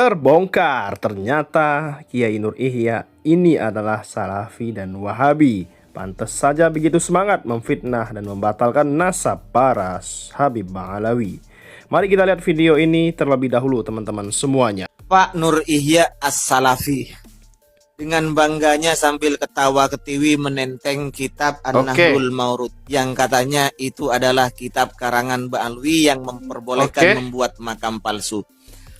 Terbongkar, ternyata Kiai Nur Ihya ini adalah Salafi dan Wahabi. Pantas saja begitu semangat memfitnah dan membatalkan nasab para Habib Ba'alawi. Mari kita lihat video ini terlebih dahulu teman-teman semuanya. Pak Nur Ihya As-Salafi dengan bangganya sambil ketawa ketiwi menenteng kitab An-Nahrul Maurud yang katanya itu adalah kitab karangan Ba'alawi yang memperbolehkan membuat makam palsu.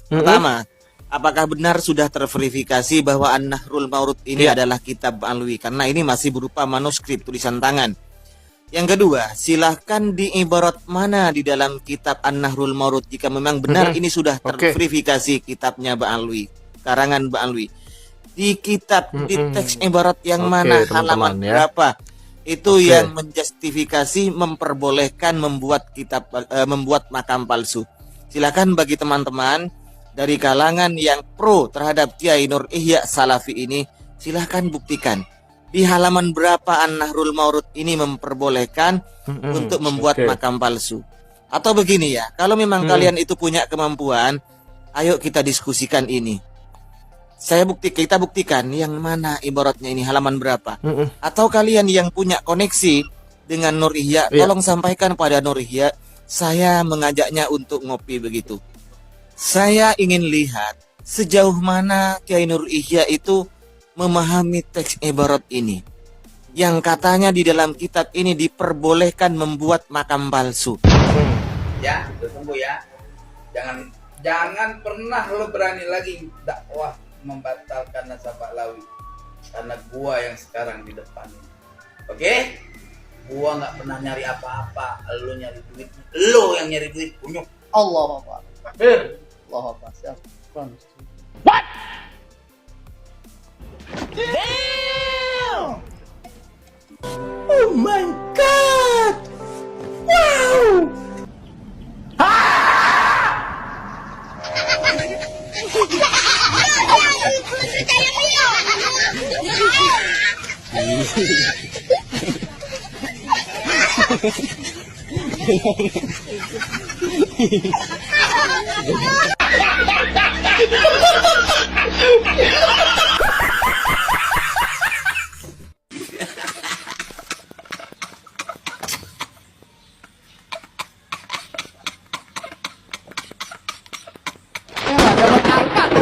Pertama, apakah benar sudah terverifikasi bahwa An-Nahrul Maurud ini adalah kitab Ba'alawi? Karena ini masih berupa manuskrip tulisan tangan. Yang kedua, silahkan diibarat mana di dalam kitab An-Nahrul Maurud jika memang benar ini sudah terverifikasi kitabnya Ba'alawi, karangan Ba'alawi. Di kitab, di teks ibarat yang mana, halaman berapa, itu yang menjustifikasi memperbolehkan membuat kitab, membuat makam palsu. Silakan bagi teman-teman dari kalangan yang pro terhadap Kiai Nur Ihya Salafi ini, silahkan buktikan di halaman berapa An-Nahrul Maurud ini memperbolehkan untuk membuat makam palsu. Atau begini ya, kalau memang kalian itu punya kemampuan, ayo kita diskusikan ini. Kita buktikan yang mana ibaratnya ini halaman berapa. Atau kalian yang punya koneksi dengan Nur Ihya, tolong sampaikan pada Nur Ihya, saya mengajaknya untuk ngopi begitu. Saya ingin lihat sejauh mana Kiai Nur Ihya itu memahami teks ibarat ini, yang katanya di dalam kitab ini diperbolehkan membuat makam palsu. Ya, tunggu ya. Jangan pernah lo berani lagi dakwah membatalkan nasab Ba'alawi, karena gua yang sekarang di depan ini. Oke? Gua nggak pernah nyari apa-apa, lo nyari duit. Lo yang nyari duit, punyuk. Allah Akbar. Allah Akbar. What? Damn! Oh my God! Wow!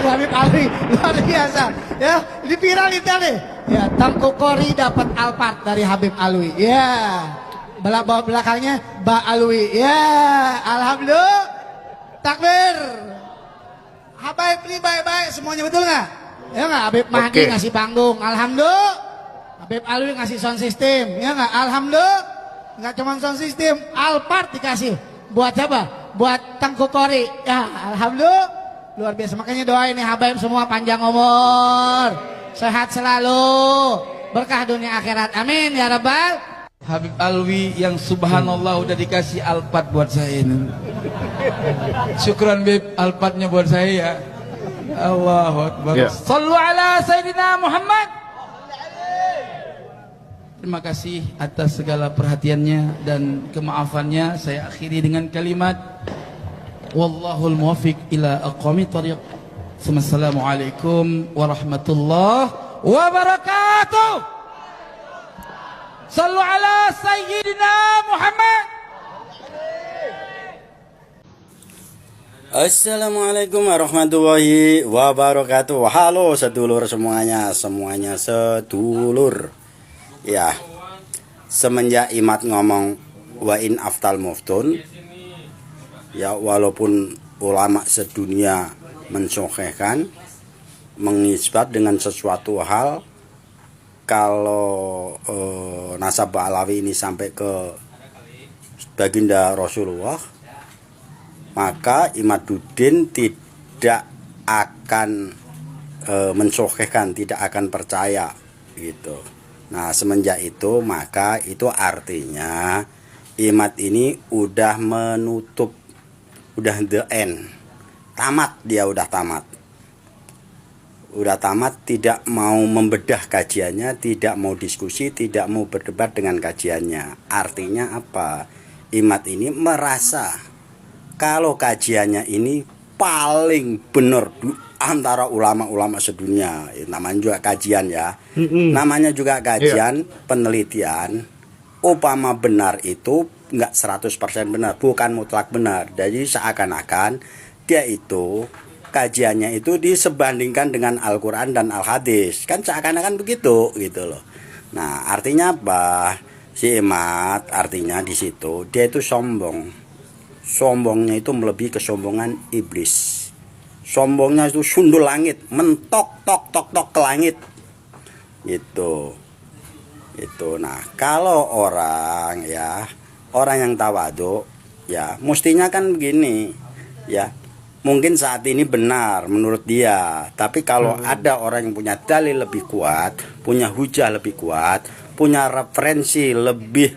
Habib Alwi luar biasa ya, ini viral itu nih ya. Tengku Kori dapat Alphard dari Habib Alwi ya, belakangnya Ba'alawi ya. Alhamdulillah, takbir. Habaib ini baik-baik semuanya, betul nggak ya? Nggak, Habib Mahdi ngasih panggung, alhamdulillah. Habib Alwi ngasih sound system ya nggak, alhamdulillah. Nggak cuma sound system, Alphard dikasih buat siapa? Buat Tengku Kori ya, alhamdulillah. Luar biasa, makanya doain nih habaib semua panjang umur, sehat selalu, berkah dunia akhirat, amin ya rabbal. Habib Alwi yang subhanallah udah dikasih Alphard buat saya ini. Syukran Bib, Alphardnya buat saya ya. Allahu Akbar. Sallu ala Sayyidina Muhammad. Terima kasih atas segala perhatiannya dan kemaafannya. Saya akhiri dengan kalimat wallahul muwaffiq ila aqwamit thariq. Assalamualaikum warahmatullahi wabarakatuh. Sallu ala Sayyidina Muhammad. Assalamualaikum warahmatullahi wabarakatuh. Halo sedulur semuanya sedulur. Ya, semenjak Imat ngomong wa in aftal muftun, ya walaupun ulama sedunia mensyokehkan, mengisbat dengan sesuatu hal, kalau nasab Ba'alawi ini sampai ke baginda Rasulullah, maka Imaduddin tidak akan mensyokehkan, tidak akan percaya gitu. Nah semenjak itu, maka itu artinya Imat ini udah menutup, udah the end, tamat, dia udah tamat, tidak mau membedah kajiannya, tidak mau diskusi, tidak mau berdebat dengan kajiannya. Artinya apa? Imat ini merasa kalau kajiannya ini paling benar, antara ulama-ulama sedunia. Namanya juga kajian ya. Namanya juga kajian, penelitian. Upama benar itu nggak 100% benar, bukan mutlak benar. Jadi seakan-akan dia itu kajiannya itu disebandingkan dengan Al-Quran dan Al-Hadis. Kan seakan-akan begitu gitu loh. Nah, artinya apa? Si Imad artinya di situ dia itu sombong. Sombongnya itu melebihi kesombongan iblis. Sombongnya itu sundul langit, mentok tok tok tok ke langit. Gitu. Itu. Nah, kalau orang ya, orang yang tawadhu ya, mestinya kan begini. Ya. Mungkin saat ini benar menurut dia, tapi kalau ada orang yang punya dalil lebih kuat, punya hujah lebih kuat, punya referensi lebih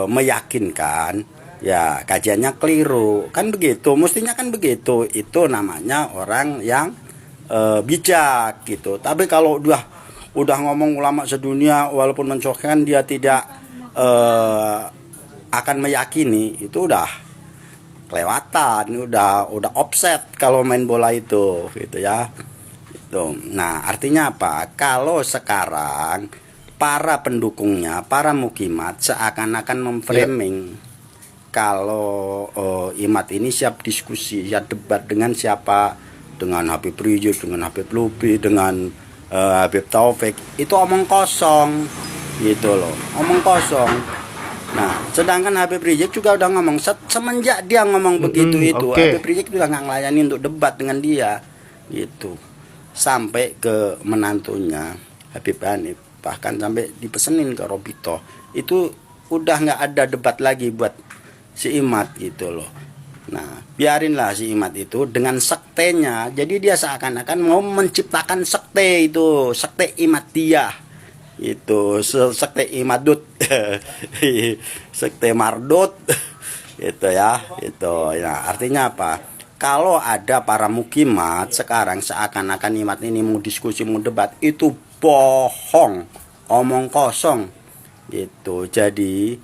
meyakinkan, ya kajiannya keliru. Kan begitu, mestinya kan begitu. Itu namanya orang yang bijak gitu. Tapi kalau udah ngomong ulama sedunia walaupun mencokan dia tidak akan meyakini, itu udah kelewatan, udah offset kalau main bola itu gitu ya. Itu. Nah, artinya apa? Kalau sekarang para pendukungnya, para mukimat seakan-akan memframing kalau Imad ini siap diskusi, siap debat dengan siapa, dengan Habib Rizik, dengan Habib Lubi, dengan Habib Taufik, itu omong kosong gitu loh, omong kosong. Nah, sedangkan Habib Rizik juga udah ngomong semenjak dia ngomong begitu itu, Habib Rizik udah nggak ngelayani untuk debat dengan dia, gitu. Sampai ke menantunya Habib Hanif, bahkan sampai dipesenin ke Robito, itu udah nggak ada debat lagi buat si Imad gitu loh. Nah, biarinlah si Imad itu dengan sektenya, jadi dia seakan-akan mau menciptakan sekte itu, sekte Imadiyah. Itu sekte Imadut sekte Mardut itu ya, itu ya. Artinya apa? Kalau ada para mukimat sekarang seakan-akan Imad ini mau diskusi, mau debat, itu bohong, omong kosong gitu. Jadi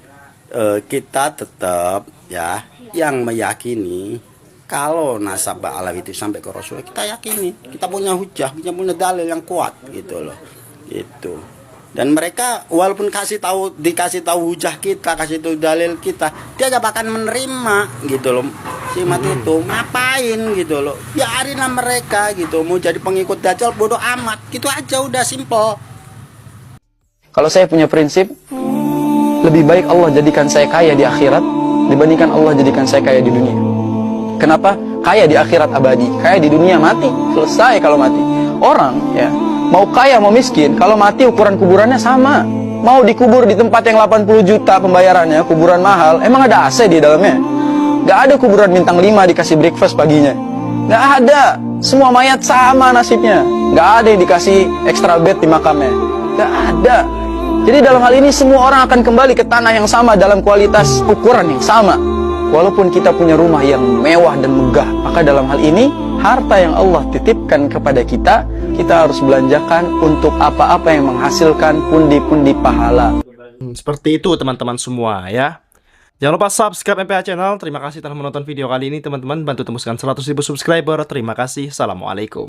kita tetap ya yang meyakini kalau nasab Ba'alawi itu sampai ke Rasul, kita yakini, kita punya hujah, kita punya dalil yang kuat gitu loh. Itu. Dan mereka walaupun dikasih tahu hujah kita, kasih tahu dalil kita, dia gak bakal menerima gitu loh. Si Imad itu ngapain gitu loh, biarinlah mereka gitu, mau jadi pengikut Dajjal bodoh amat, gitu aja, udah simple. Kalau saya punya prinsip, lebih baik Allah jadikan saya kaya di akhirat dibandingkan Allah jadikan saya kaya di dunia. Kenapa? Kaya di akhirat abadi, kaya di dunia mati, selesai kalau mati. Orang ya mau kaya mau miskin, kalau mati ukuran kuburannya sama. Mau dikubur di tempat yang 80 juta pembayarannya, kuburan mahal, emang ada AC di dalamnya? Gak ada kuburan bintang 5 dikasih breakfast paginya. Gak ada. Semua mayat sama nasibnya. Gak ada yang dikasih extra bed di makamnya. Gak ada. Jadi dalam hal ini semua orang akan kembali ke tanah yang sama dalam kualitas ukuran yang sama. Walaupun kita punya rumah yang mewah dan megah, maka dalam hal ini harta yang Allah titipkan kepada kita, kita harus belanjakan untuk apa-apa yang menghasilkan pundi-pundi pahala. Seperti itu teman-teman semua ya. Jangan lupa subscribe MPH Channel. Terima kasih telah menonton video kali ini teman-teman. Bantu tembuskan 100.000 subscriber. Terima kasih. Assalamualaikum.